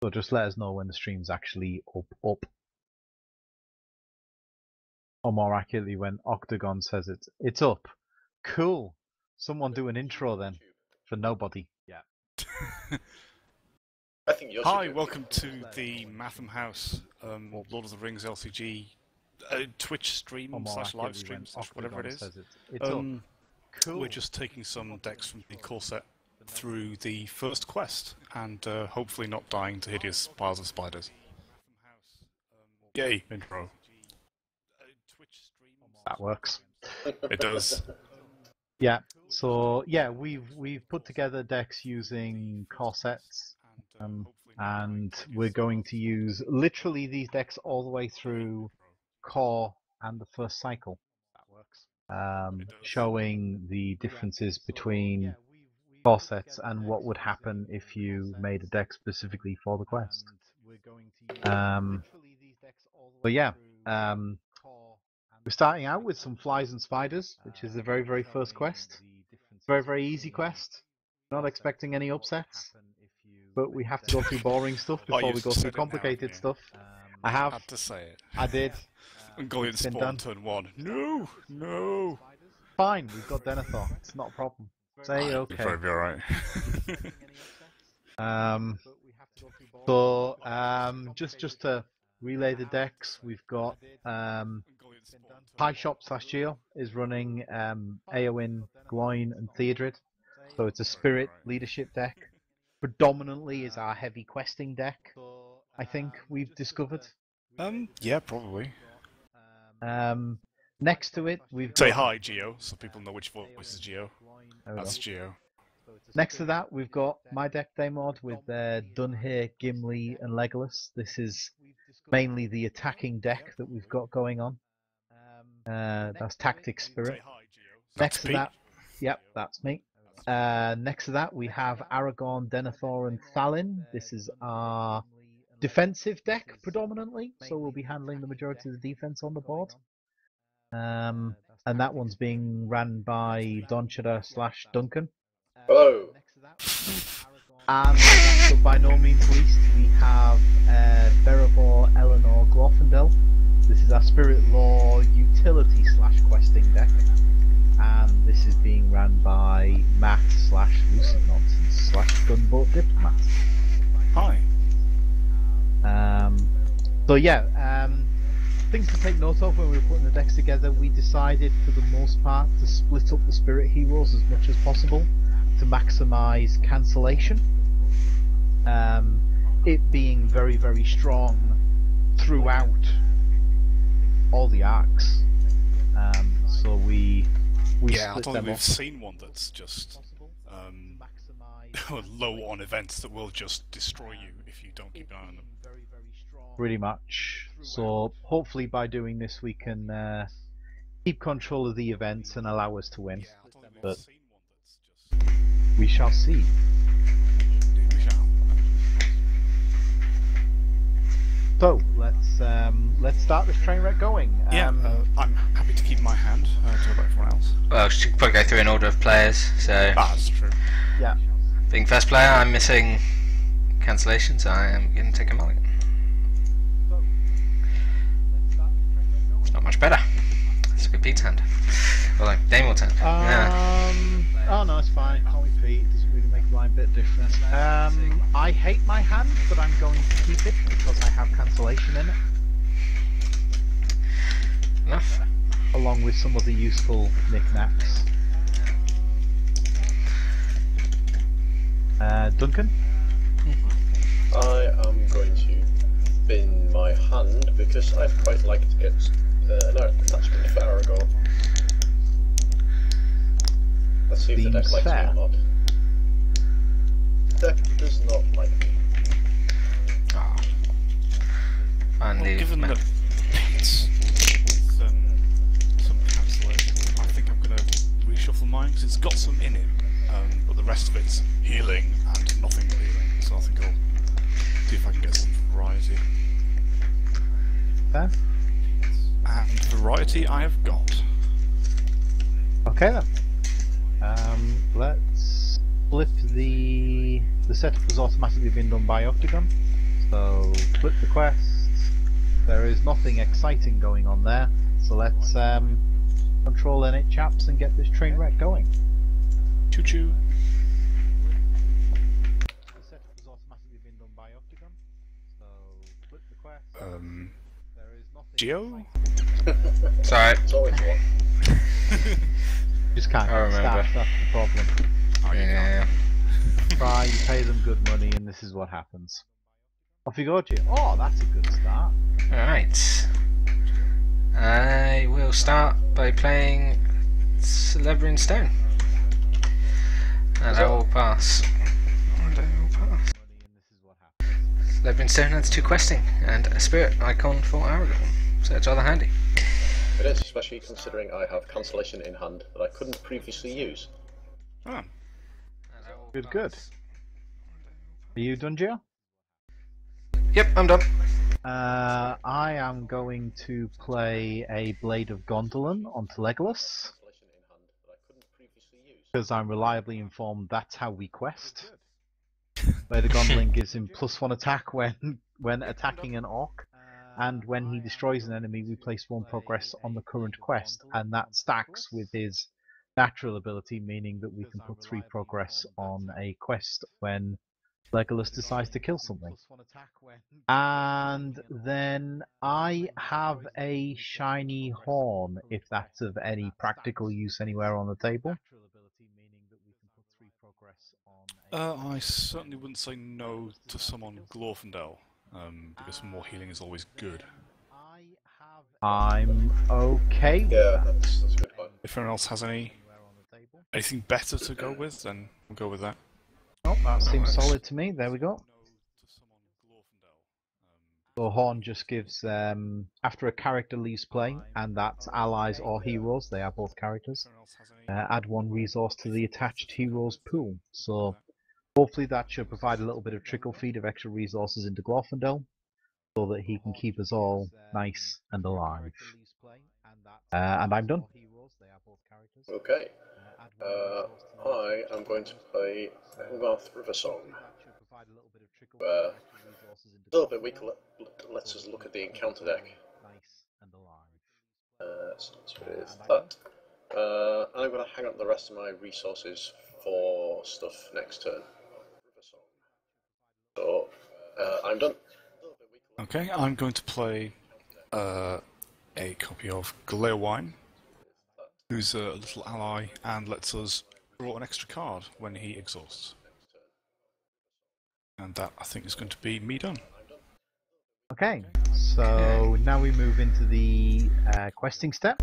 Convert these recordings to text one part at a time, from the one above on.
So just let us know when the stream's actually up. Or more accurately, when Octagon says it's up. Cool. Someone do an intro then for nobody. Yeah. I think you're. Hi, welcome to the Matham House, Lord of the Rings LCG Twitch stream / live stream / whatever it is. It's up. Cool. We're just taking some decks from the core set through the first quest, and hopefully not dying to hideous piles of spiders. Yay, intro. That works. It does. Yeah. So yeah, we've put together decks using core sets, and we're going to use literally these decks all the way through core and the first cycle. That works. Showing the differences between core sets and what would happen if you made a deck specifically for the quest. But yeah. We're starting out with some flies and spiders, which is the very, very first quest. Very, very easy quest. Not expecting any upsets, but we have to go through boring stuff before we go through complicated stuff. I had to say it. I did. Ungoliant spawn turn 1. No, no. Fine, we've got Denethor. It's not a problem. Say okay. It'll be alright. Just to relay the decks, we've got Pie Shop / Geo is running Eowyn, Gloin, and Theodred. So it's a spirit leadership deck. Predominantly is our heavy questing deck, I think we've discovered. Yeah, probably. Next to it, we've Say got... hi, Geo, so people know which voice is Geo. That's Geo. Next to that, we've got my deck day mod with Dunhair, Gimli, and Legolas. This is mainly the attacking deck that we've got going on. That's Tactic Spirit. Next to that, yep, that's me. Next to that, we have Aragorn, Denethor, and Thalin. This is our defensive deck predominantly, so we'll be handling the majority of the defense on the board. And that one's being ran by Donchada / Duncan. Hello. And but by no means least, we have Beravor, Eleanor, Glorfindel. This is our Spirit Law utility / questing deck, and this is being ran by Matt / Lucid Nonsense / Gunboat Diplomat. Hi. So yeah, things to take note of when we were putting the decks together. We decided, for the most part, to split up the Spirit Heroes as much as possible to maximise cancellation. It being very, very strong throughout all the arcs. So we yeah, I split don't them think we've up. seen one that's just low on events that will just destroy you if you don't keep an eye on them. Pretty much. So hopefully by doing this we can keep control of the events and allow us to win. But we shall see. So let's start this train wreck going. I'm happy to keep my hand to about everyone else. Well, we should probably go through an order of players. So That's true. Yeah. being first player, I'm missing cancellation, so I am going to take a mulligan. It's not much better. It's a good Pete's hand. Well, no, Dame will turn. Yeah. Oh no, it's fine. Call me Pete. It doesn't really make the line bit difference. I hate my hand, but I'm going to keep it because I have cancellation in it. Enough. Along with some other useful knickknacks. Duncan? I am going to bin my hand because I'd quite like to get an attachment for Aragorn. Let's see if the deck likes me or not. The deck does not like me. Oh. Finally, Given that Pete's some cancellation, I think I'm going to reshuffle mine because it's got some in it, but the rest of it's healing and nothing but healing, so I think I'll see if I can get some variety. Fair. And variety I have got. Okay then. Let's flip the setup has automatically been done by Octagon. So split the quest. There is nothing exciting going on there, so let's control in it, chaps, and get this train wreck going. Choo choo. The setup has automatically been done by Octagon. So split the quest. There is nothing. Geo? Sorry. It's always one. Just can't I get remember. staff, that's the problem. Yeah. Try, you pay them good money, and this is what happens. Off you go, Gio. Oh, that's a good start. Alright. I will start by playing Celebrian Stone. And I will pass. And I will pass. Celebrian Stone adds 2 questing and a spirit icon for Aragon. So it's rather handy. It is, especially considering I have cancellation in hand that I couldn't previously use. Oh. Good, good. Are you done, Gio? Yep, I'm done. I am going to play a Blade of Gondolin onto Legolas, because I'm reliably informed that's how we quest. Blade of Gondolin gives him +1 attack when attacking an orc, and when he destroys an enemy we place 1 progress on the current quest, and that stacks with his natural ability, meaning that we can put 3 progress on a quest when Legolas decides to kill something. And then I have a shiny horn, if that's of any practical use anywhere on the table. I certainly wouldn't say no to someone Glorfindel, because more healing is always good. I'm okay with Yeah, that. that's a good one. If anyone else has anything better to go with, then we'll go with that. Oh, that seems solid to me. There we go. So Horn just gives, after a character leaves play, and that's allies or heroes, they are both characters, add 1 resource to the attached heroes pool. So hopefully that should provide a little bit of trickle feed of extra resources into Glorfindel, so that he can keep us all nice and alive. And I'm done. Okay. I am going to play North River Song. A little bit weak, let's us look at the encounter deck. Starts with that. I'm going to hang up the rest of my resources for stuff next turn. So, I'm done. Okay, I'm going to play a copy of Galewine, who's a little ally and lets us draw an extra card when he exhausts. And that, I think, is going to be me done. Okay, so now we move into the questing step.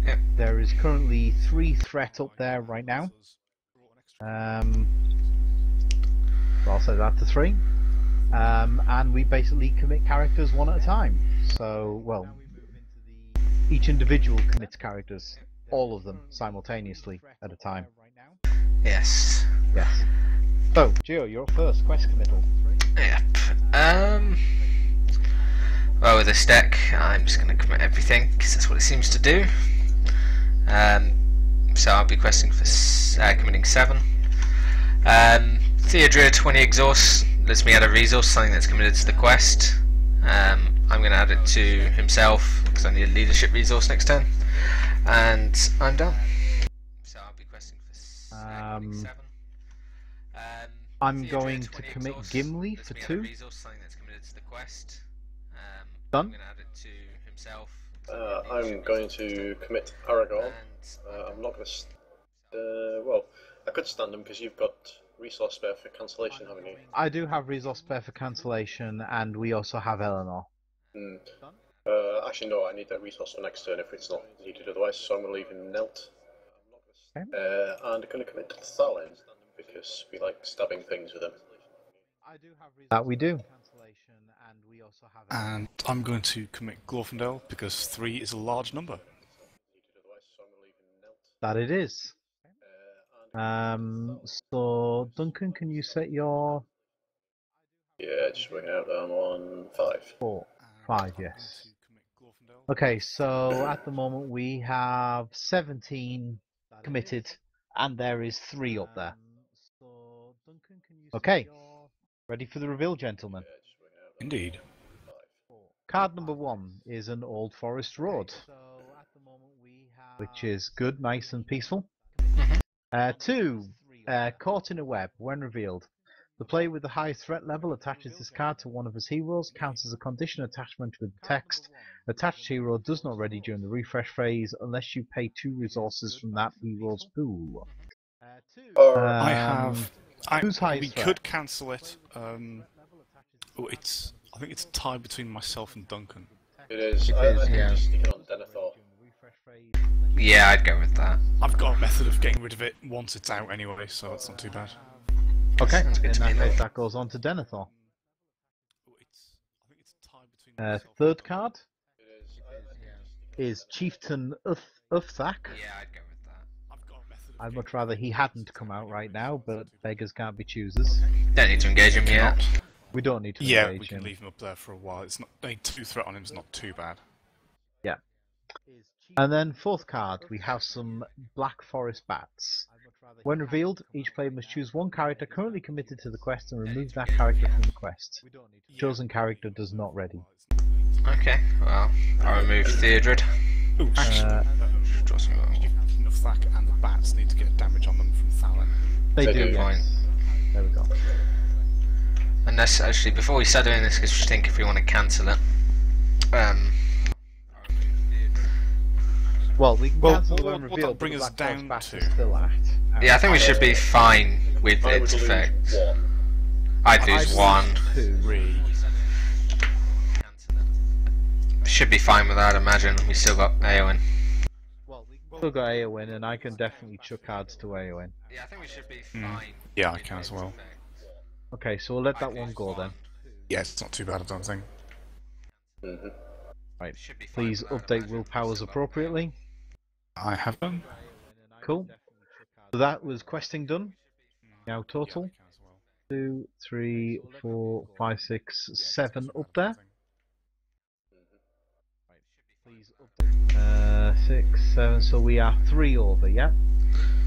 Yep. There is currently 3 threat up there right now. So I'll set that to 3. And we basically commit characters 1 at a time. So, well, each individual commits characters, all of them, simultaneously at a time. Yes. Yes. So, Gio, you're up first. Quest committal. Yep. Well, with this deck, I'm just going to commit everything because that's what it seems to do. So I'll be questing for committing 7. Theodred, 20 exhaust, lets me add a resource, something that's committed to the quest. I'm going to add it to himself because I need a leadership resource next turn. And I'm done. So I'll be questing for committing 7. I'm Theodred, going to 20 commit exhaust, Gimli lets for me add a 2. resource, something that's committed to the quest. Done. I'm going to add it to himself. I'm going to commit Aragorn. I'm not going to. Well, I could stand him because you've got resource spare for cancellation, haven't you? I do have resource spare for cancellation, and we also have Eleanor. Actually, no, I need that resource for next turn if it's not needed otherwise, so I'm going to leave him Nelt. Okay. And I'm going to commit to Thalin because we like stabbing things with him. That we do. And I'm going to commit Glorfindel because 3 is a large number. That it is. So Duncan, can you set your Yeah, just working out that I'm on 5. 4, 5? Yes. Okay, so at the moment we have 17 committed, and there is 3 up there. Okay, ready for the reveal, gentlemen? Indeed. Card number 1 is an Old Forest Road, which is good, nice and peaceful. 2, Caught in a Web. When revealed, the player with the highest threat level attaches this card to one of his heroes, counts as a condition attachment with the text, attached hero does not ready during the refresh phase unless you pay 2 resources from that hero's pool. I have... Who's highest we threat? could cancel it. I think it's tied between myself and Duncan. It is. It I is, think yeah. just stick it on Denethor. Yeah, I'd go with that. I've got a method of getting rid of it once it's out anyway, so it's not too bad. Okay, Sounds good in to that me, case though. that goes on to Denethor. I think it's tied between myself and Third card It is. I think just stick it is Chieftain Uthak. Yeah, I'd go with that. I've got a method of I'd getting much rid of rather it he once hadn't it's come out out right anyway, now, so but it's not too beggars can't be choosers. Don't need to engage him yet. bad. We don't need to Yeah, we engage can him. leave him up there for a while. It's not a 2 threat on him is not too bad. Yeah. And then fourth card, we have some Black Forest Bats. When revealed, each player must choose one character currently committed to the quest and remove that character from the quest. Chosen character does not ready. Okay, well, I'll remove Theodred. Ooh, actually, Draw some more. enough Thack and the bats need to get damage on them from Thalin. They They do, do. yes. Fine. There we go. Unless, actually, before we start doing this, because we think if we want to cancel it. Well, we can Well, cancel the what- when what revealed, that'll bring but the us Black Forest down Bats to- is still at. Yeah, I think we should be fine with I would its lose effects. 1. I'd lose 1. 2. 3. Should be fine with that, I imagine. We still got Aowen. Still got Aowen, and I can definitely chuck cards to Aowen. Yeah, I think we should be fine. Yeah, I can as well. Okay, so we'll let that one go then. Yeah, it's not too bad, I don't think. Mm-hmm. Right, please update will powers appropriately. I have done. Cool. So that was questing done. Now total. 2, 3, 4, 5, 6, 7 up there. 6, 7, so we are 3 over, yeah?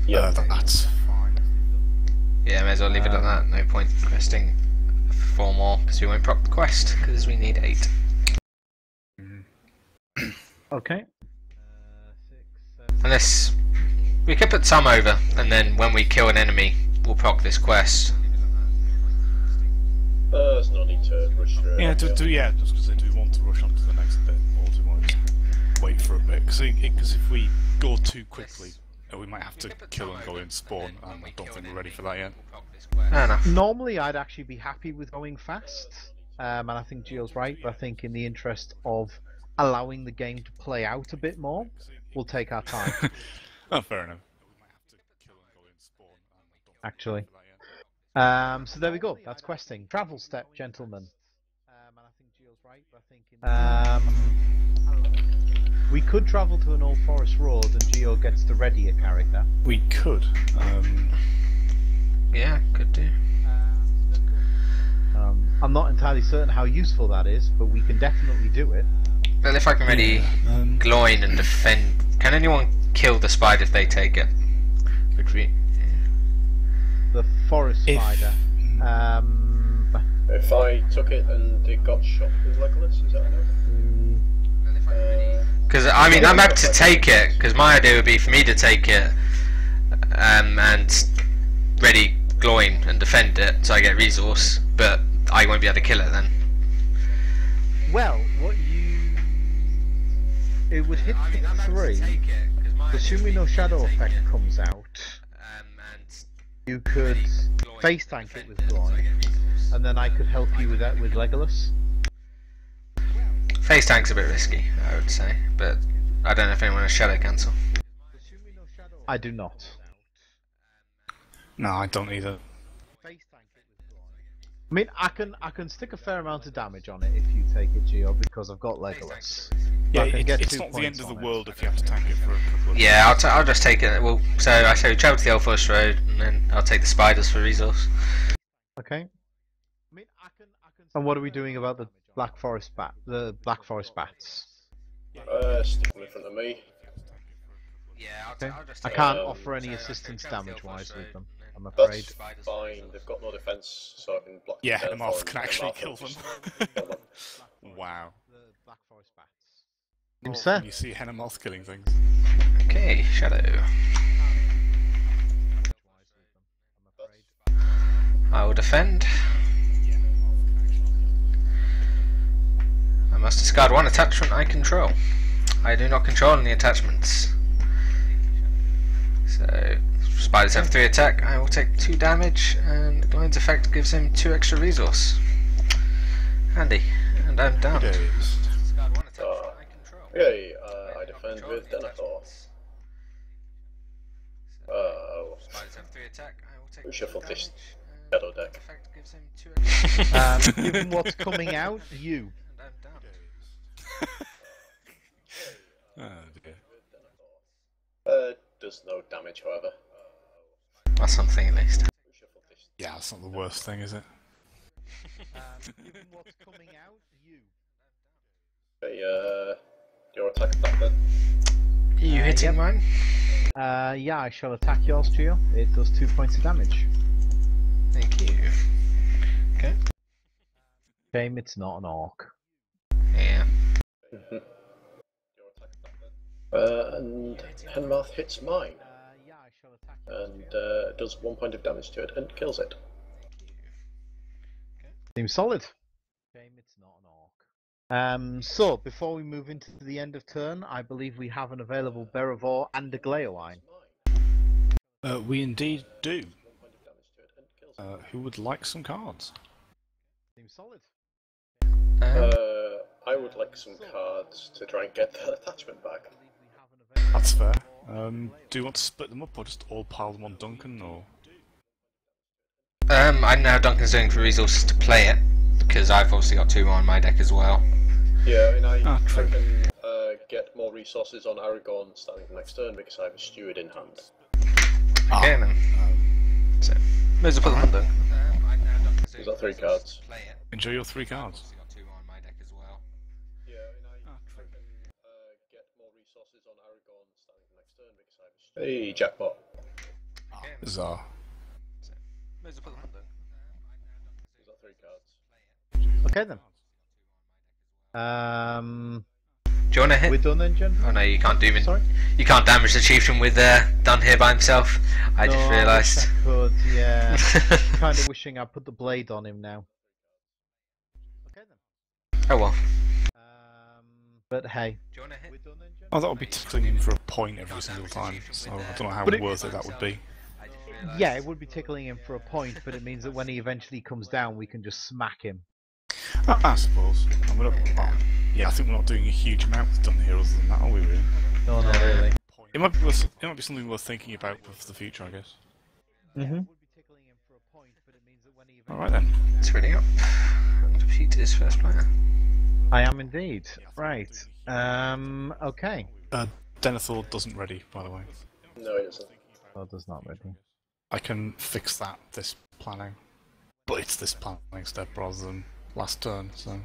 Yeah. That's fine. Yeah, may as well leave it at that. No point questing 4 more, because we won't proc the quest, because we need 8. Okay. Unless we could put some over, and then when we kill an enemy, we'll proc this quest. There's no need to rush through it. Yeah, just because do we want to rush on to the next bit, or do we want to just wait for a bit? Because if we go too quickly, we might have to kill and go in spawn, and I don't think we're ready for that yet. Fair enough. Normally I'd actually be happy with going fast, and I think Gio's right, but I think in the interest of allowing the game to play out a bit more, we'll take our time, Oh, fair enough. actually. So there we go, that's questing. Travel step, gentlemen. We could travel to an Old Forest Road and Gio gets to ready a character. We could. Yeah, could do. I'm not entirely certain how useful that is, but we can definitely do it. Well, if I can ready Gloin and defend... Can anyone kill the spider if they take it? Retreat. The Forest If- Spider. If I took it and it got shot with Legolas, is that enough? Because, I mean, I'm happy to take it, because my idea would be for me to take it and ready Gloin and defend it, so I get resource, but I won't be able to kill it then. Well, it would hit 3, assuming no shadow effect comes out. You could face tank it with Gloin, and then I could help you with that with Legolas. Face tank's a bit risky, I would say, but I don't know if anyone has shadow cancel. I do not. No, I don't either. I mean, I can stick a fair amount of damage on it if you take it, Gio, because I've got Legolas. Yeah, I can get it's 2 not the end points of the on it. world if you have to tank it for a couple of Yeah, I'll just take it. Well, so I say we travel to the Old Forest Road, and then I'll take the spiders for resource. Okay. And what are we doing about the Black Forest bats? Stick them in front of me. Yeah, Okay. I can't offer any assistance damage-wise with them. I'm afraid. That's fine. They've got no defense, so I can block. Yeah, the Hemoth Denethor can and actually Hemoth kill will them. just kill them. Wow. Seems Not fair. often you see Hemoth killing things. Okay, Shadow. I will defend. I must discard one attachment I control. I do not control any attachments. So, spiders have 3 attack, I will take 2 damage, and Glowing's effect gives him 2 extra resource. Handy. And I'm down. Okay, I defend with Denethor. Spiders have 3 attack, I will take We 2 shuffle damage, this and shadow deck. effect gives him 2 extra Given what's coming out, you. and I'm down. Oh dear. Does no damage, however. Or something at least. Yeah, that's not the worst thing, is it? Given what's coming out, you. Okay, your attack then. Are you hitting yep. mine? Yeah, I shall attack yours, Trio. It does 2 points of damage. Thank you. Okay. Shame it's not an orc. Yeah. And Hemoth hits mine, Yeah, I shall attack yours, and does 1 point of damage to it and kills it. Seems solid. Shame it's not an orc. So, before we move into the end of turn, I believe we have an available Beravor and a Gleowine. We indeed do. Who would like some cards? Seems solid. I would like some cards to try and get that attachment back. That's fair. Do you want to split them up or just all pile them on Duncan, or? I know Duncan's doing for resources to play it, because I've obviously got 2 more on my deck as well. Yeah, and I true. can get more resources on Aragorn starting next turn because I have a steward in hand. Okay then. So, there's a put them on Duncan. Is that 3 cards? Enjoy your 3 cards. Yeah, and I can get more resources on Aragorn starting next turn because I have a steward. Hey, jackpot. Bizarre. Is that 3 cards? Okay then. Do you want to hit? We're done then, Jen? Oh no, you can't do it. Sorry? You can't damage the chieftain with done here by himself. I just realised. I could, yeah. Kind of wishing I put the blade on him now. Okay then. Oh well. But hey. Do you want to hit? We're done then, Jen? Oh, that would be tickling him for a point every single time, so I don't know how worth it that would be. Yeah, it would be tickling him for a point, but it means that when he eventually comes down, we can just smack him. I suppose. Yeah, I think we're not doing a huge amount with done here other than that, are we really? No, not really. It might be something worth thinking about for the future, I guess. Alright then. It's ready up. Pete is first player. I am indeed. Right. Okay. Denethor doesn't ready, by the way. No, it isn't. Oh, does not ready. I can fix that this planning. But it's this planning step rather than last turn, so...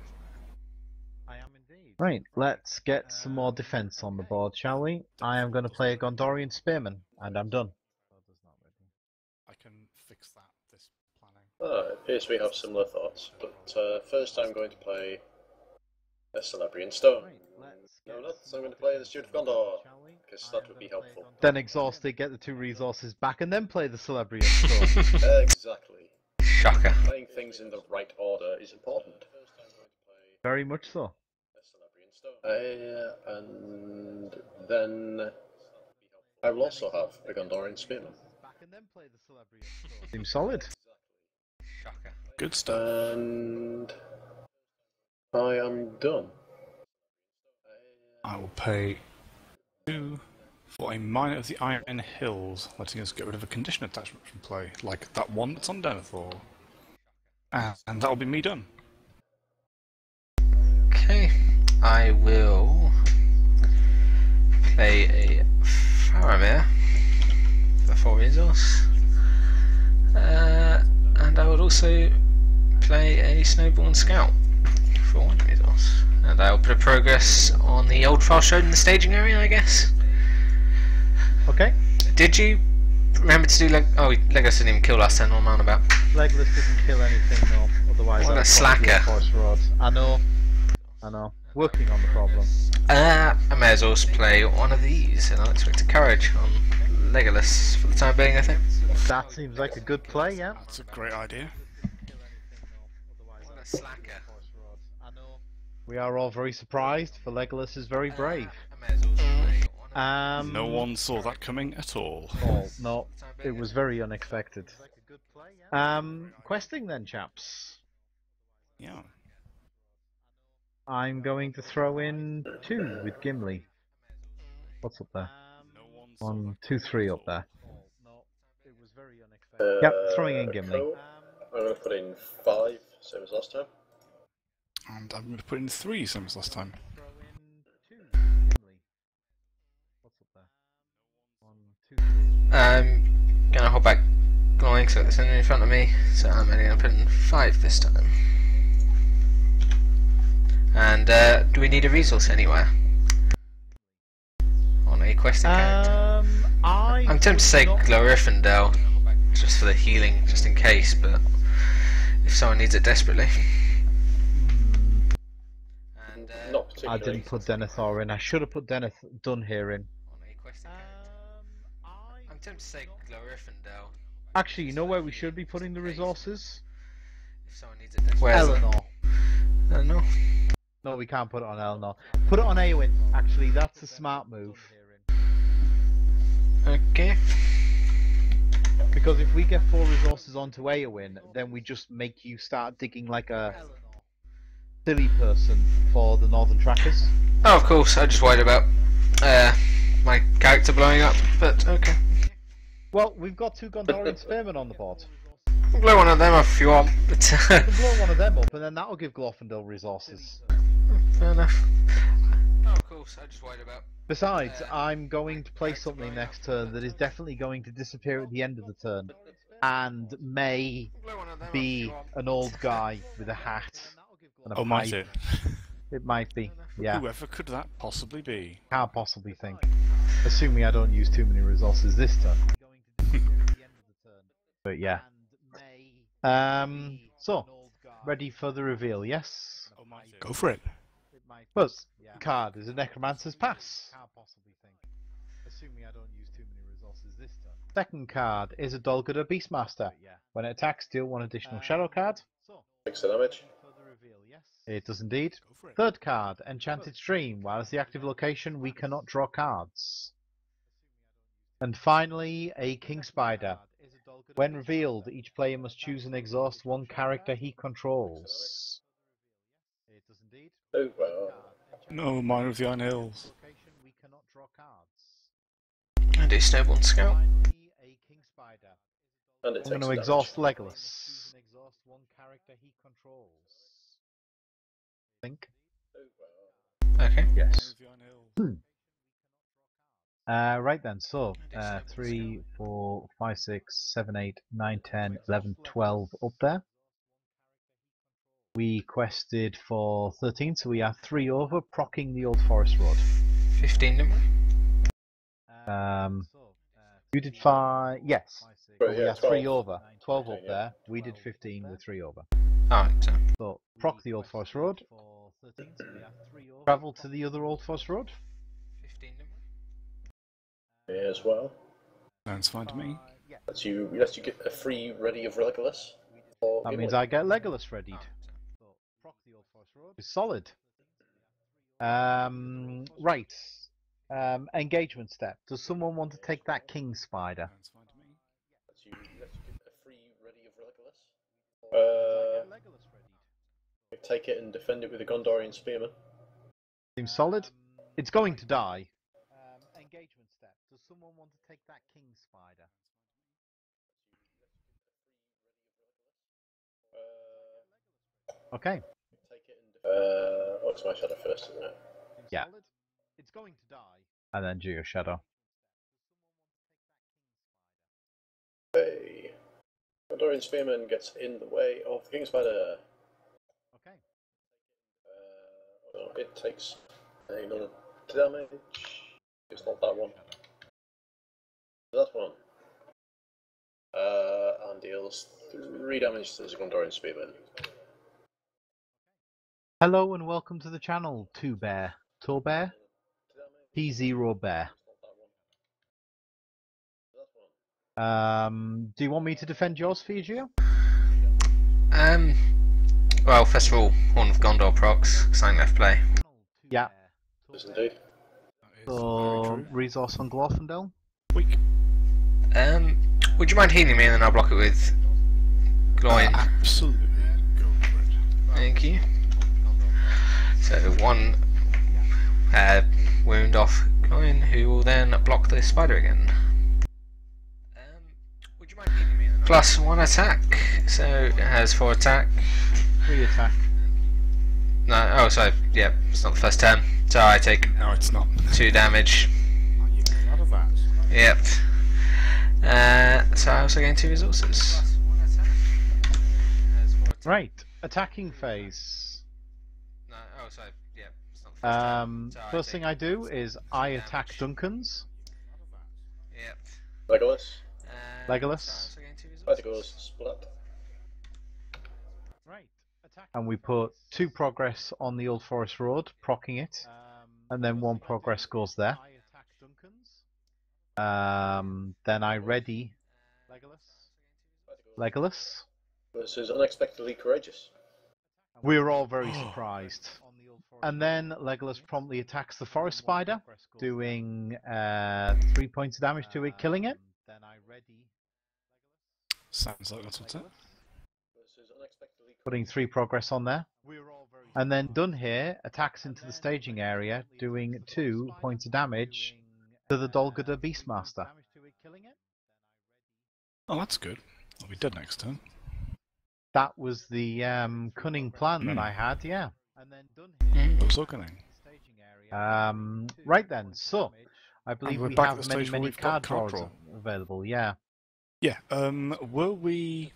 I am indeed. Right, let's get some more defense on the board, shall we? I am going to play a Gondorian Spearman, and I'm done. I can fix that this planning. It appears we have similar thoughts, but first I'm going to play a Celebrian Stone. No, not. I'm going to play the Steward of Gondor, because that would be helpful. Then exhausted, get the 2 resources back, and then play the Celebrian Stone. Exactly. Shocker. Playing things in the right order is important. Very much so. And then I will also have a Gondorian Spearman. Seems solid. Shocker. Good stuff. And I am done. I will pay 2 for a Miner of the Iron Hills, letting us get rid of a condition attachment from play, like that one that's on Denethor. And that'll be me done. Okay. I will play a Faramir for 4 resource. And I would also play a Snowborn Scout for 1 resource. And I'll put a progress on the old file showed in the staging area, I guess. Okay. Did you remember to do Legolas didn't even kill last time. What am I on about? Legolas didn't kill anything, no. Otherwise, What a I'd slacker. Force Rod. I know. Working on the problem. I may as well play one of these, and I'll expect a courage on Legolas for the time being, I think. That seems like a good play, yeah. That's a great idea. What a slacker. We are all very surprised, for Legolas is very brave. I may as well play one of No one saw that coming at all. Oh, no, it was very unexpected. Questing then, chaps. Yeah. I'm going to throw in 2 with Gimli. What's up there? 1, 2, 3 up there. Yep, throwing in Gimli. Cool. I'm going to put in 5, same as last time. And I'm going to put in 3, same as last time. I'm gonna hold back glowing so there's something in front of me, so I'm only gonna put in 5 this time. And do we need a resource anywhere? On a questing character? I'm tempted to say Glorifindel, just for the healing, just in case, but if someone needs it desperately. And, Not particularly. I didn't put Denethor in. I should have put Dunhere in. I'm tempted to say Glorifindel. Actually, you know where we should be putting the resources? If someone needs it desperately. Eleanor. No. No, we can't put it on Eleanor. Put it on Eowyn. Actually, that's a smart move. Okay. Because if we get 4 resources onto Eowyn, then we just make you start digging like a silly person for the Northern Trackers. Oh, of course, I just worried about my character blowing up, but okay. Well, we've got 2 Gondorian Spearmen on the board. I'll blow one of them up if you want, but You can blow one of them up, and then that'll give Glorfindel resources. fair enough. Oh, of course, I just worried about. Besides, I'm going to play something next turn that is definitely going to disappear at the end of the turn, and may be an old guy with a hat and a Oh, might pipe. it? It might be, yeah. Whoever could that possibly be? Can't possibly think. Assuming I don't use too many resources this turn. But yeah. So, ready for the reveal, yes? Go for it. First card is a Necromancer's Pass. Second card is a Dolgada Beastmaster. When it attacks, deal 1 additional shadow card. 6 damage. It does indeed. Third card, Enchanted Stream. While it's the active location, we cannot draw cards. And finally, a King Spider. When revealed, each player must choose and exhaust 1 character he controls. Oh, well. No, Mine of the Iron Hills. And a Snowborn Scout. And it I'm takes going to damage. exhaust Legolas. Think. Okay. Yes. Right then, so 3, 4, 5, 6, 7, 8, 9, 10, 11, 12 up there. We quested for 13, so we are 3 over, procking the Old Forest Road. 15, didn't we? You did 5, yes. But we yeah, are 3 12. over. 12 up Okay, yeah. there. We did 15, we're 3 over. Alright, so. So, proc the Old Forest Road. Travel to the other Old Forest Road. 15, didn't we? Me as well. Sounds fine to me. Lets you get a free ready of Legolas. That means I get Legolas readied. It's solid. Right. Engagement step. Does someone want to take that King Spider? Sounds fine to me. Lets you get a free ready of Legolas. Take it and defend it with a Gondorian Spearman. Seems solid. It's going to die. Engagement step. Does someone want to take that King Spider? Okay. Oh, it's my shadow first, isn't it? Yeah. It's going to die. And then do your shadow. Hey. Gondorian Spearman gets in the way of the King Spider. Okay. Well, it takes another damage. It's not that one. That one. And deals 3 damage to the Gondorian Spearman. Hello and welcome to the channel, Two Bear, Tor Bear, P0 Bear. Do you want me to defend yours for you, Gio? Well, first of all, Horn of Gondor procs, sign left play. Yeah. Yes, indeed. So, resource on Glorfindel? Weak. Would you mind healing me and then I'll block it with Gloin? Absolutely. Go for it. Thank you. So 1 wound off Gloin, who will then block the spider again. Would you mind healing me and then plus 1 attack, so it has 4 attack. 3 attack. No, oh, so yeah, it's not the first turn. So I take No, it's not. 2 damage. You get out of that. Yep. So I also gain 2 resources. Right, attacking phase. No, oh, so yeah, it's not the first turn. So First thing I do is I attack Duncan's. Yep. Legolas. Legolas. So I also gain 2 resources. Legolas split. Right. And we put 2 progress on the Old Forest Road, proccing it, and then 1 progress goes there. Then I ready Legolas. This is unexpectedly courageous. We were all very surprised. And then Legolas promptly attacks the forest spider, doing 3 points of damage to it, killing it. Sounds like that's what's it. This is unexpectedly Putting 3 progress on there. And then Dun here attacks into the staging area, doing 2 points of damage to the Dolgada Beastmaster. Oh, that's good. I'll be dead next turn. That was the cunning plan that I had, yeah. Also cunning. Right then, so I believe we're we back at have the many, stage where many we've got card card draws available, yeah. Yeah, were we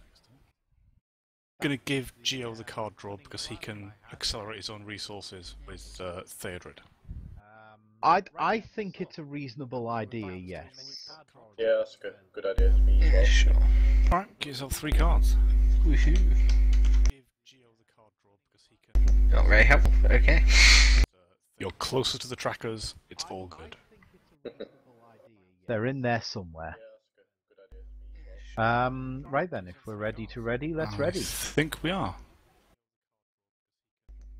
going to give Geo the card draw because he can accelerate his own resources with Theodred? I think it's a reasonable idea, yes. Yeah, that's a good idea to me as well. Sure. Alright, get yourself 3 cards. Woohoo. Give Geo the card draw because he can... Not very helpful, but okay. You're closer to the trackers, it's all good. They're in there somewhere. Right then, if we're ready to ready, let's ready. I think we are.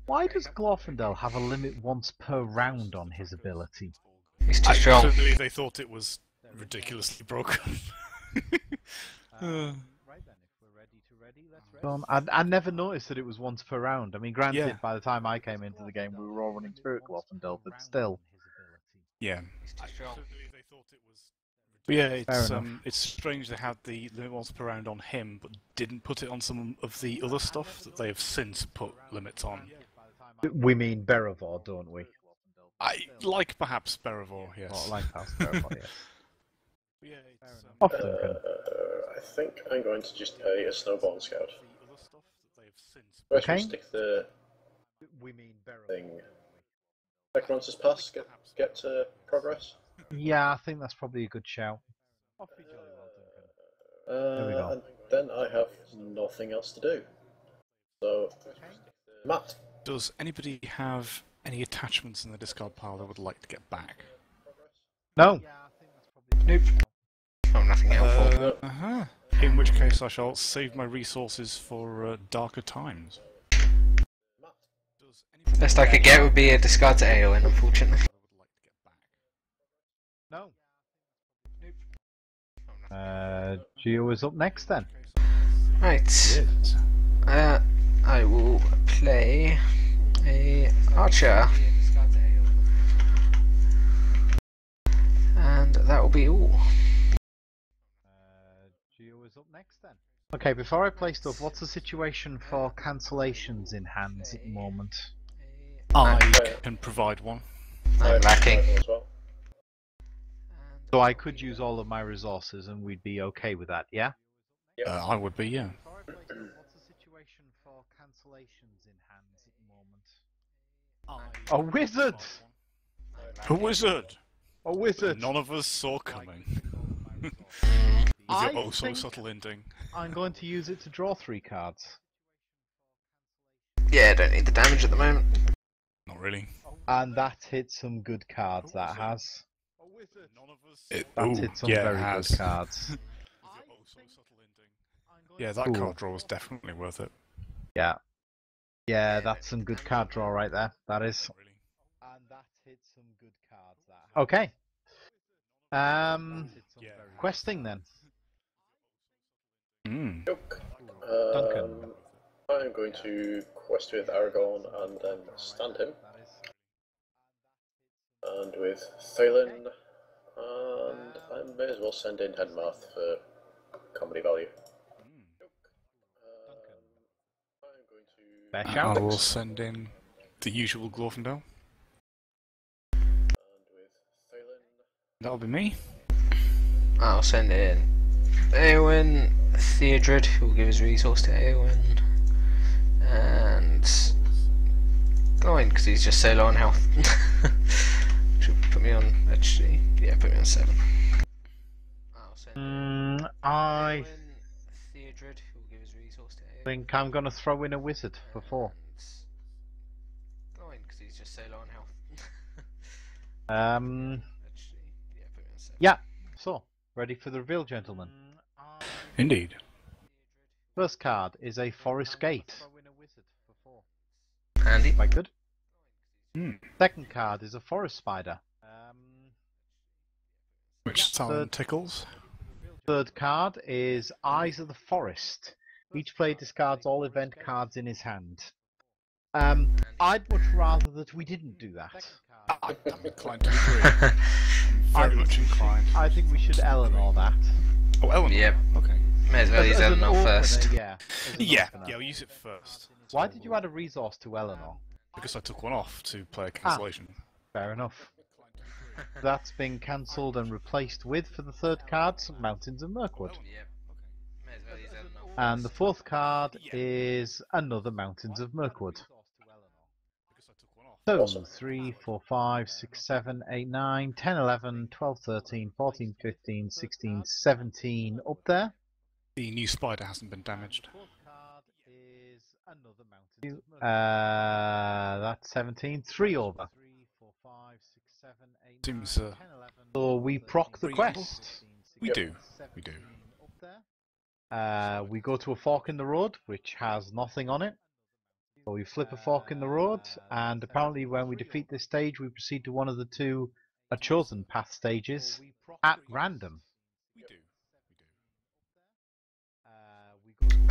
Why does Glorfindel have a limit once per round on his ability? He's too I strong. believe they thought it was ridiculously broken. I never noticed that it was once per round. I mean, granted, Yeah. by the time I came into the game, we were all running Spirit Glorfindel, but still. Yeah. He's too strong. But yeah, Fair it's strange they had the limit once per round on him, but didn't put it on some of the other stuff that they have since put limits on. We mean Beravor, don't we? I like perhaps Beravor, yes. Or like past Beravor, yes. But yeah, it's, Often can. I think I'm going to just play a Snowball Scout. the other stuff that they have since First Okay. we stick the We mean thing. Necromancer's Pass, get progress. Yeah, I think that's probably a good shout. There we go. And then I have nothing else to do. So, Matt. Does anybody have any attachments in the discard pile they would like to get back? No. Nope. Oh, nothing helpful. In which case I shall save my resources for darker times. Best I could get would be a discard to Aowen, unfortunately. No. Geo is up next then. Right. I will play a archer. And that will be all. Geo is up next then. Okay, before I play stuff, what's the situation for cancellations in hands at the moment? I can provide one. I'm lacking. As well. So I could use all of my resources and we'd be okay with that, yeah? I would be, yeah. What's the situation for cancellations in hands at the moment? A wizard! A wizard! A wizard! None of us saw coming. With your I oh so think subtle ending. I'm going to use it to draw 3 cards. Yeah, I don't need the damage at the moment. Not really. And that's hit some good cards, that has. That's hit some yeah, very it has. good cards. Yeah, that Cool. card draw was definitely worth it. Yeah. Yeah, that's some good card draw right there. That is. Not really. And that's hit some good cards, that has. Okay. Yeah. Questing then. Mm. Duncan. I'm going to quest with Aragon and then stand him. And with Thalen, and I may as well send in Headmarth for comedy value. I'm going to... Fair I shout. will send in the usual Glorfindel. And with Thalen... That'll be me. I'll send in Eowyn, Theodred, who will give his resource to Eowyn, and Gawain, because he's just so low on health. Should put me on, actually, yeah, put me on 7. I'll send in I Eowyn, Theodred, who will give his resource to Eowyn, think I'm going to throw in a wizard for 4. and Gawain, because he's just so low on health. Actually, yeah, put me on 7. Yeah. So, ready for the reveal, gentlemen. Indeed. First card is a Forest Gate. Handy. Quite good. Mm. Second card is a Forest Spider. Which talent tickles? Third card is Eyes of the Forest. Each player discards all event cards in his hand. I'd much rather that we didn't do that. I'm inclined to agree. Very much inclined. I think we should Eleanor that. Oh, Eleanor. Yep. Okay. May as well use an Eleanor opener, first. Yeah. as an Yeah, opener. yeah, we'll use it first. Why did you add a resource to Eleanor? Because I took one off to play a cancellation. Fair enough. That's been cancelled and replaced with, for the third card, some Mountains of Mirkwood. Yep. May as well use Eleanor. And the fourth card is another Mountains of Mirkwood. So, Awesome. 3, 4, 5, 6, 7, 8, 9, 10, 11, 12, 13, 14, 15, 16, 17 up there. The new spider hasn't been damaged. That's 17. 3 over. Seems So we proc the reasonable. quest. We do. We do. We go to a fork in the road, which has nothing on it. So we flip a fork in the road, and apparently when we defeat this stage, we proceed to one of the 2 chosen path stages at random. We do.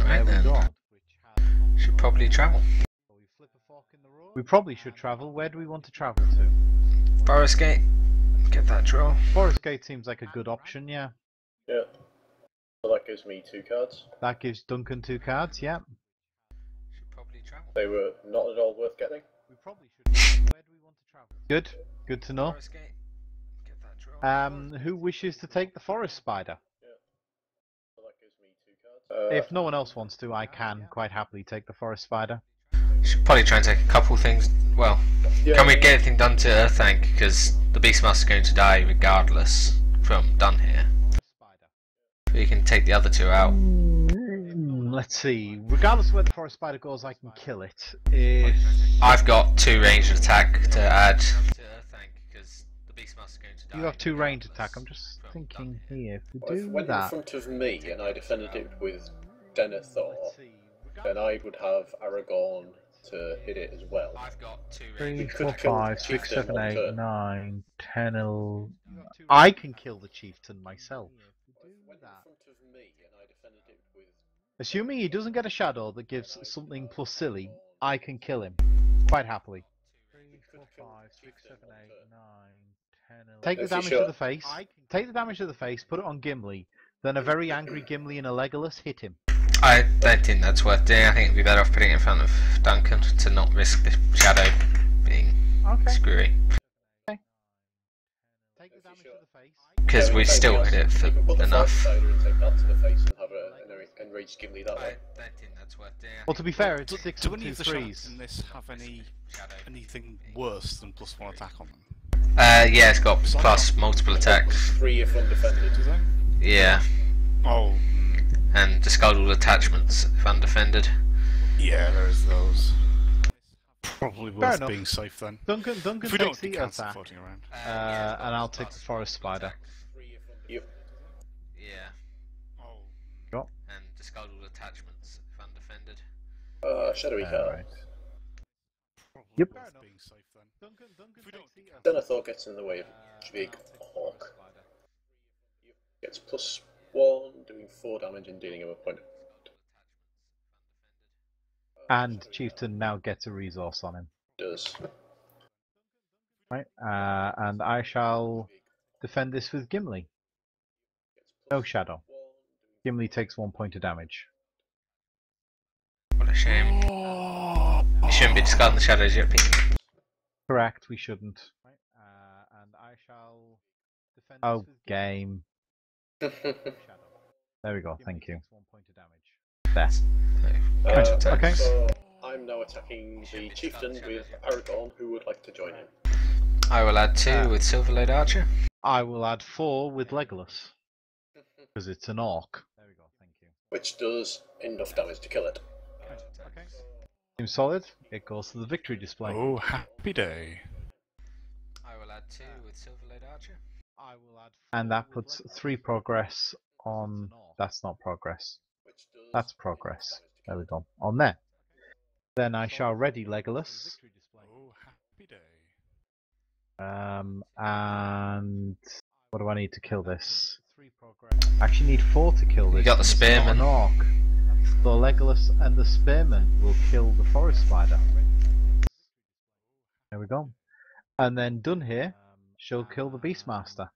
Alright There we then. go. Should probably travel. We probably should travel. Where do we want to travel to? Forest Gate. Get that draw. Forest Gate seems like a good option, yeah. Yeah. So that gives me 2 cards. That gives Duncan 2 cards, yeah. Should probably travel. They were not at all worth getting. We probably should. Where do we want to travel? Good, good to know. Forest Gate. Get that draw. Who wishes to take the Forest Spider? So that gives me 2 cards. If no one else wants to, I can quite happily take the Forest Spider. Should probably try and take a couple things. Well, Yeah. can we get anything done to Earthank? Because the Beastmaster's going to die regardless from done here. We can take the other 2 out. Let's see. Regardless of where the Forest Spider goes, I can kill it. If I've got 2 ranged attack to add to Earthank because the Beastmaster's going to die. you have 2 range attack, I'm regardless just from thinking done here. here. If we Well, if it do went in that, front of me and I defended it with Denethor, then I would have Aragon to hit it as well. I've got 2 3, ranged. could 4, kill 5, the 6, chieftain 7, on 8, turn. 9, 10, 11. I can kill the chieftain myself. If it went in front of me and I defended it with Assuming he doesn't get a shadow that gives something plus silly, I can kill him. Quite happily. 3, 4, 5, 6, 7, 8, 9, 10, 11. Take the If you damage to shot- the face. Take the damage to the face, put it on Gimli. Then a very angry Gimli and a Legolas hit him. I don't think that's worth doing. I think it'd be better off putting it in front of Duncan to not risk the shadow being screwy. Take the damage to the face. Because we still hit it for you can put the enough. Forest Spider and take that to the face and have an enraged Gimli that I way. don't think that's worth doing. I Well, to be fair, it's Do, 6 do and any 2 of the threes. shots in this have anything worse than +1 attack on them? Yeah, it's got plus multiple attacks. 3 if undefended. Do they? Yeah. Oh. And discard all attachments if undefended. Yeah, there's those. Probably Fair worth enough. being safe then. Duncan If we don't takes the cancel attack, floating around. and I'll take the forest spider. Yep. Yeah. Oh. Got. And discard all attachments if undefended. Shadowy card. Right. Probably Yep. worth being safe then. If we don't Denethor gets in the way of Big Hawk. Gets +1, doing 4 damage and dealing him a point. And Chieftain now gets a resource on him. Does. Right. And I shall defend this with Gimli. No shadow. Gimli takes 1 point of damage. What a shame. You shouldn't be discarding the shadows yet, Pete. Correct, we shouldn't. Right. And I shall defend this with game. There we go, thank you. 1 point of damage. There. Okay. So I'm now attacking the chieftain with Aragorn, who would like to join him. I will add 2 with Silverblade Archer. I will add 4 with Legolas. Because it's an orc. There we go, thank you. Which does enough damage to kill it. Okay. Seems solid. It goes to the victory display. Oh, happy day. I will add 2 with Silverblade Archer. And that puts 3 progress on. That's not progress. That's progress. There we go. On there. Then I shall ready Legolas. Oh, happy day. And what do I need to kill this? I actually need 4 to kill this. You got the and it's not spearman. an orc. So Legolas and the spearman will kill the forest spider. There we go. And then done here, she'll kill the beastmaster.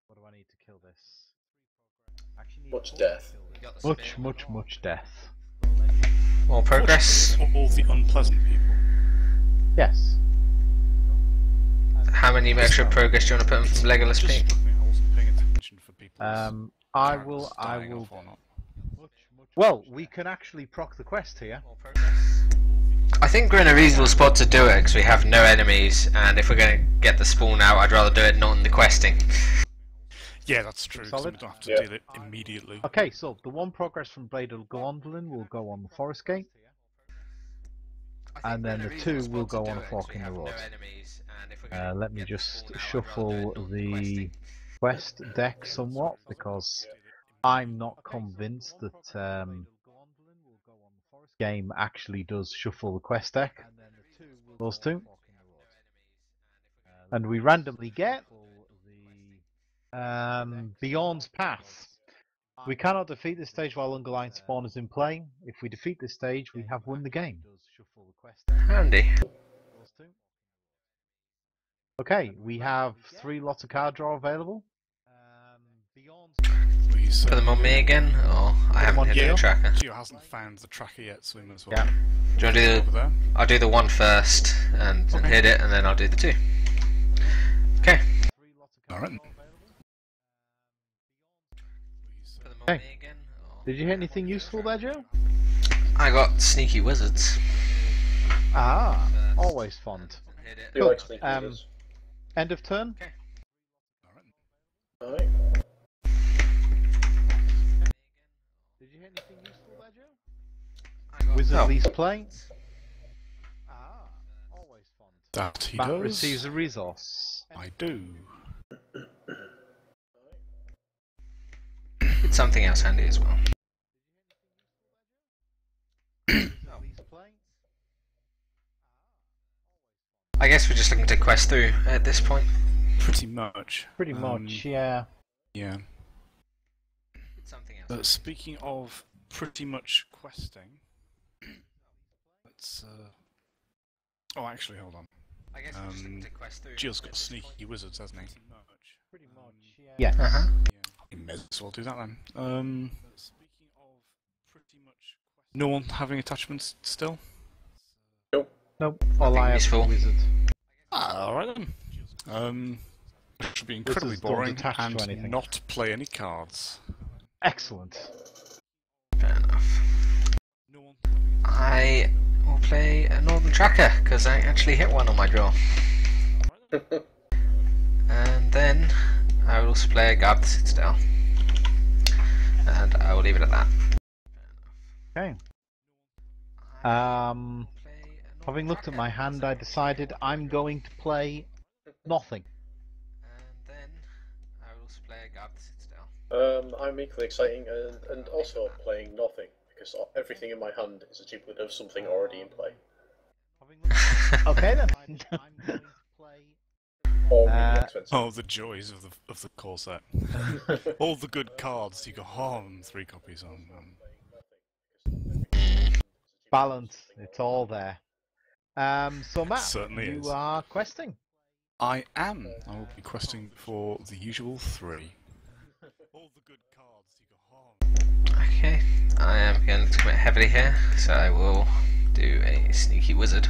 What do I need to kill this? Much death. Much death. More progress. All the unpleasant people. Yes. How many extra progress do you want to put in from Legolas, Just, Pete? I wasn't paying attention for people's I characters will. dying off or not. Well, we can actually proc the quest here. I think we're in a reasonable spot to do it because we have no enemies, and if we're going to get the spawn out, I'd rather do it not in the questing. Yeah, that's true, because we Solid? don't have to Yeah. deal it immediately. Okay, so the 1 progress from Blade of Gondolin will go on the forest gate, and then the 2 will go on a fork in the road. Let me just shuffle the quest deck somewhat, because I'm not convinced that game actually does shuffle the quest deck. Those 2. And we randomly get Beyond's Path. We cannot defeat this stage while underlying spawn is in play. If we defeat this stage, we have won the game. Handy. Okay, we have 3 lots of card draw available. Please, Put them on me again, or I haven't hit yeah. the tracker. Gio hasn't found the tracker yet, so we might as well. Yeah. Do you want to do Over there. I'll do the 1 first and Okay. hit it, and then I'll do the 2. Okay. Alright. Put them on Okay. me again, or Did you hit anything useful there, Joe? I got sneaky wizards. Ah, always fond. Hit it. Do Cool. like sneaky wizards. End of turn. Alright. Did you hit anything useful there, Joe? I got Wizard least play. Ah, always fond. That he Bat does. receives a resource. I do. It's something else handy as well. I guess we're just looking to quest through at this point. Pretty much. Pretty much, yeah. Yeah. It's something else. Speaking of pretty much questing, let's. Oh, actually, hold on. I guess we're just looking to quest through. Gio's got sneaky wizards, hasn't he? Pretty much, yeah. Yes. Uh-huh. We may as well do that then. Speaking of pretty much. No one having attachments still? Nope. All I have is a useful. wizard. Alright then. Should be incredibly Wizards don't boring attach to and anything. not play any cards. Excellent. Fair enough. I will play a Northern Tracker because I actually hit one on my draw. And then I will also play a Guard the Citadel. and I will leave it at that. Okay. Having looked at my hand, I decided I'm going to play nothing. And then I will also play a guard that sits down. I'm equally exciting and also playing nothing, because everything in my hand is a duplicate of something already in play. Okay then. Or really expensive. Oh, the joys of the core set. All the good cards you go on 3 copies on. Balance, it's all there. So Matt, certainly you is. are questing. I am. I will be questing for the usual 3. All the good cards you go on. Okay, I am going to commit heavily here, so I will do a sneaky wizard.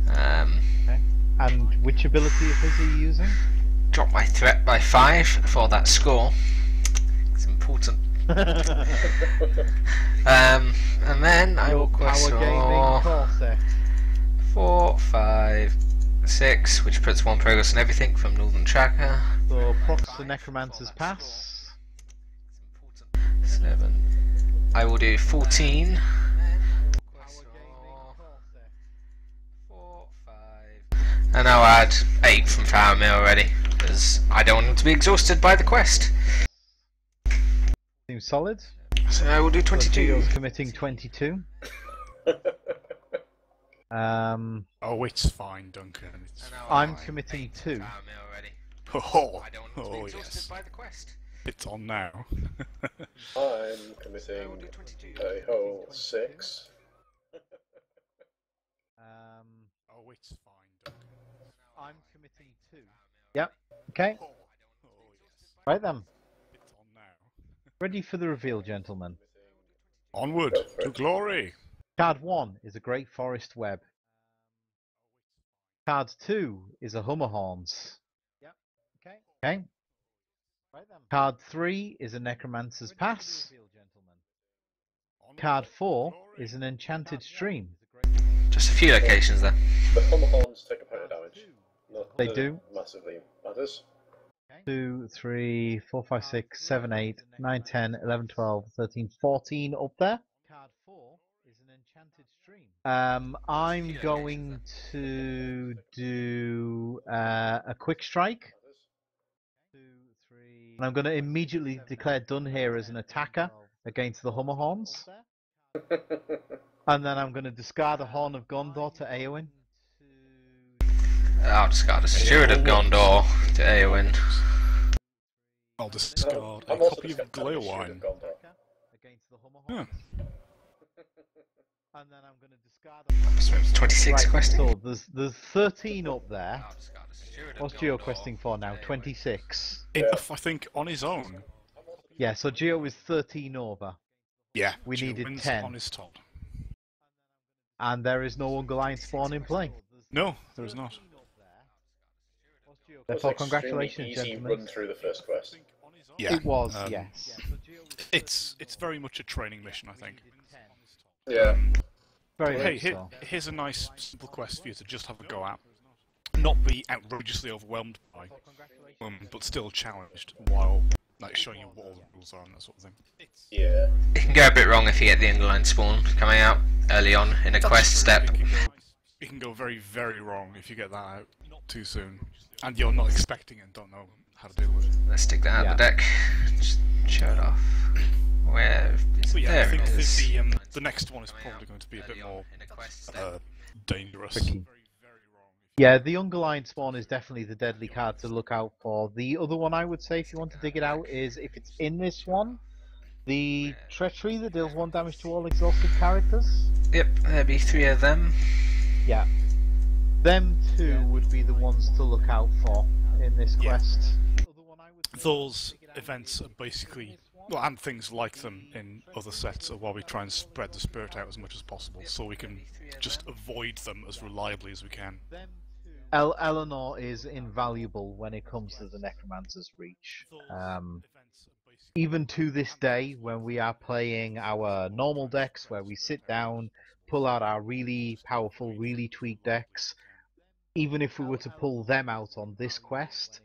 Okay. And which ability of his are you using? Drop my threat by 5 for that score. It's important. And then I will quest for 4, 5, 6, which puts 1 progress on everything from Northern Tracker. So procs the Necromancer's Pass. 7. I will do 14. 4, 5. And I'll add 8 from Faramir already, because I don't want him to be exhausted by the quest. Seems solid. So I will do 22. Gio's committing 22. Oh, it's fine, Duncan. It's I'm committing 2. Oh, I don't want him to be exhausted yes. by the quest. It's on now. I'm committing a whole 6. Oh, it's fine, Duncan. I'm committing 2. Yep. Okay. Oh, yes. Right then. It's on now. Ready for the reveal, gentlemen. Onward to glory. Card 1 is a Great Forest Web. Card 2 is a Hummer Horns. Yep. Okay. Right then. Card 3 is a Necromancer's Pass. Card 4 is an Enchanted Stream. Just a few locations there. The Hummer Horns take a point of damage. Not They that do. it massively matters. 2, 3, 4, 5, 6, 7, 8, 9, 10, 11, 12, 13, 14 up there. Card 4 is an Enchanted Stream. I'm going to do a Quick Strike. 2, 3. And I'm going to immediately declare done here as an attacker against the Hummer Horns. And then I'm going to discard a Horn of Gondor to Eowyn. I'll discard a Steward of Gondor to Eowyn. I'll discard a I'm also copy of discarding Glowwine. Gondor. Against the Hummer Yeah. Horns. And then I'm going to discard So it's 26 right, questing. so there's 13 up there. I'll discard a Steward of What's Geo Gondor questing for now? to Eowyn. 26. Enough, I think, on his own. Yeah, so Geo is 13 over. Yeah, We Gio needed wins 10. on his top. And there is no Ungoliant Spawn in play. No, there is not. Therefore, It was an congratulations, extremely easy gentlemen. run through the first quest. Yeah, It was, um, yes. It's very much a training mission, I think. Yeah. Very Hey, much so. here's a nice simple quest for you to just have a go at. Not be outrageously overwhelmed by, but still challenged while like showing you what all the rules are and that sort of thing. Yeah. It can go a bit wrong if you get the Underline Spawn coming out early on in a quest step. It can go very, very wrong if you get that out too soon, and you're not expecting it and don't know how to deal with it. Let's take that out of the deck. Just show it off. Where is But yeah, there I think it is. the next one is probably going to be a bit more in a quest step. dangerous. Tricky. Yeah, the Ungoliant Spawn is definitely the deadly card to look out for. The other one I would say, if you want to dig it out, is if it's in this one, the Treachery that deals 1 damage to all exhausted characters. Yep, there'd be 3 of them. Yeah. Them 2 would be the ones to look out for in this Yeah. quest. Those events are basically, well, and things like them in other sets, are while we try and spread the spirit out as much as possible, so we can just avoid them as reliably as we can. Eleanor is invaluable when it comes to the Necromancer's Reach. Even to this day, when we are playing our normal decks, where we sit down, pull out our really powerful, really tweaked decks, even if we were to pull them out on this quest,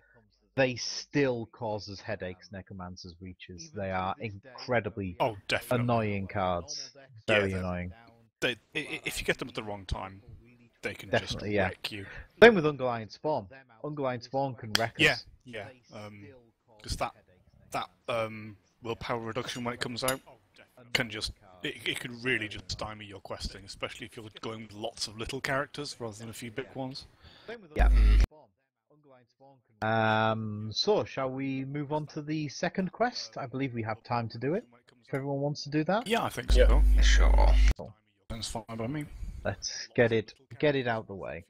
they still cause us headaches, Necromancer's Reaches. They are incredibly Oh, definitely. annoying cards. Yeah, Very annoying. If you get them at the wrong time, they can Definitely, just yeah. wreck you. Same with Ungoliant Spawn. Ungoliant Spawn can wreck us. Yeah. Because that willpower reduction when it comes out can just it can really just stymie your questing, especially if you're going with lots of little characters rather than a few big ones. Yeah. So, shall we move on to the second quest? I believe we have time to do it. If everyone wants to do that, Yeah, I think so. Sure. Sounds fine by me. let's get it out the way.